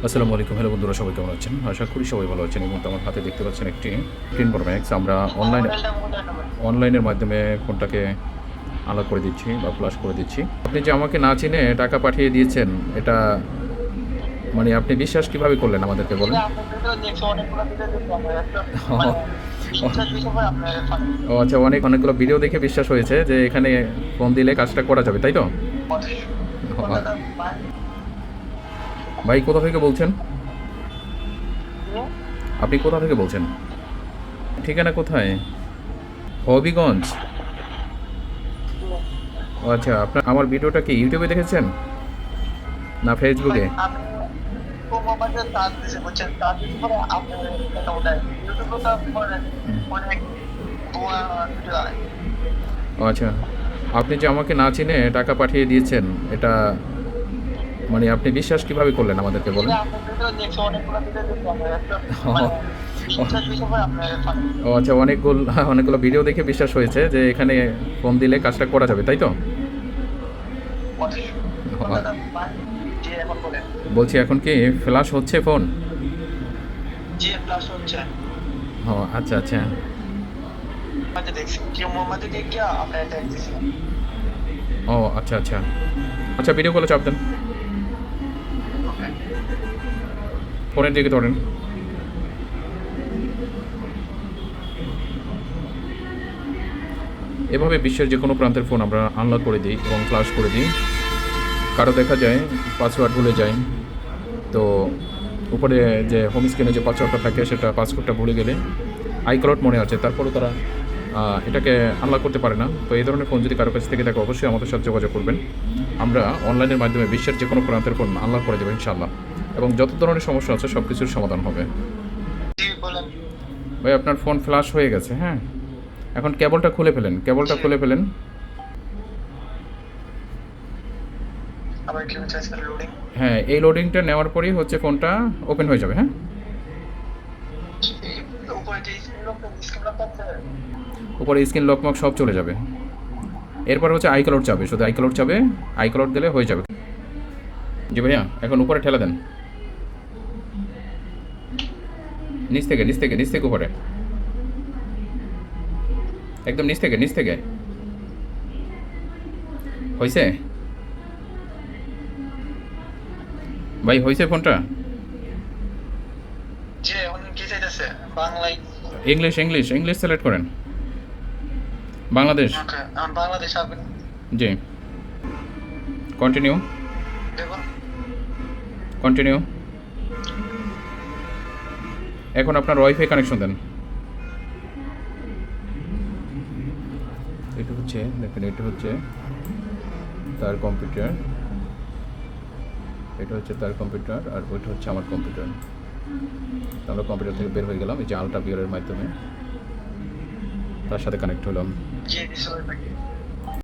আসসালামু আলাইকুম। হ্যালো বন্ধুরা, সবাই কেমন আছেন? আশা করি সবাই ভালো আছেন। এবং আমার হাতে দেখতে পাচ্ছেন একটি স্ক্রিন প্রো ম্যাক্স। আমরা অনলাইনের মাধ্যমে ফোনটাকে আলাদা করে দিচ্ছি বা ফ্লাশ করে দিচ্ছি। আপনি যে আমাকে না চিনে টাকা পাঠিয়ে দিয়েছেন, এটা মানে আপনি বিশ্বাস কিভাবে করলেন আমাদেরকে বলেন? ও আচ্ছা, অনেকগুলো ভিডিও দেখে বিশ্বাস হয়েছে যে এখানে ফোন দিলে কাজটা করা যাবে, তাই তো? ভাই, কোথা থেকে বলছেন? আপনি কোথা থেকে বলছেন? ঠিকানা কোথায়? হবিগঞ্জ। ও আচ্ছা, আপনার আমার ভিডিওটা কি ইউটিউবে দেখেছেন না ফেসবুকে? ও আচ্ছা, আপনি যে আমাকে না চিনে টাকা পাঠিয়ে দিয়েছেন, এটা মানে আপনি বিশ্বাস কিভাবে করলেন আমাদেরকে বলেন? ও আচ্ছা, অনেকগুলো ভিডিও দেখে বিশ্বাস হয়েছে যে এখানে ফোন দিলে কাজটা করা যাবে, তাই তো? বলছি, এখন কি ফ্ল্যাশ হচ্ছে ফোন? ও আচ্ছা আচ্ছা। ও আচ্ছা আচ্ছা। আচ্ছা, ভিডিও কলে চাপ দেন, ফোনের দিকে ধরেন। এভাবে বিশ্বের যে কোনো প্রান্তের ফোন আমরা আনলক করে দিই এবং ফ্লাশ করে দিই। কারো দেখা যায় পাসওয়ার্ড ভুলে যায়, তো উপরে যে হোম স্ক্রিনে যে পাসওয়ার্ডটা থাকে সেটা পাসওয়ার্ডটা ভুলে গেলে আইক্লাউড মনে আছে, তারপরেও তারা এটাকে আনলক করতে পারে না। তো এই ধরনের ফোন যদি কারো কাছ থেকে থাকে, অবশ্যই আমাদের সাথে যোগাযোগ করবেন। আমরা অনলাইনের মাধ্যমে বিশ্বের যে কোনো প্রান্তের ফোন আনলক করে দেবো ইনশাআল্লাহ, এবং যত ধরনের সমস্যা আছে সব কিছুর সমাধান হবে। ভাই, আপনার ফোন ফ্ল্যাশ হয়ে গেছে, হ্যাঁ। এখন কেবলটা খুলে ফেলেন, কেবলটা খুলে ফেলেন। হ্যাঁ, এই লোডিংটা নেওয়ার পরেই হচ্ছে ফোনটা ওপেন হয়ে যাবে, হ্যাঁ। উপরে স্ক্রিন লকমক সব চলে যাবে। এরপর হচ্ছে আইক্লাউড চাবে, শুধু আইক্লাউড চাবে। আইক্লাউড দিলে হয়ে যাবে। জি ভাইয়া, এখন উপরে ঠেলা দেন, নিচ থেকে নিচ থেকে নিচ থেকে উপরে, একদম নিচ থেকে নিচ থেকে। হয়েছে ভাই, হয়েছে ফোনটা? ইংলিশ ইংলিশ ইংলিশ সিলেক্ট করেন। বাংলাদেশ। জি, কন্টিনিউ কন্টিনিউ। এখন আপনার ওয়াইফাই কানেকশন দেন। এটা হচ্ছে, দেখেন, এটা হচ্ছে তার কম্পিউটার, এটা হচ্ছে তার কম্পিউটার, আর ওইটা হচ্ছে আমার কম্পিউটার। আমরা কম্পিউটার থেকে বের হয়ে গেলাম, এই যে আলট্রা বিয়ারের মাধ্যমে তার সাথে কানেক্ট হলাম।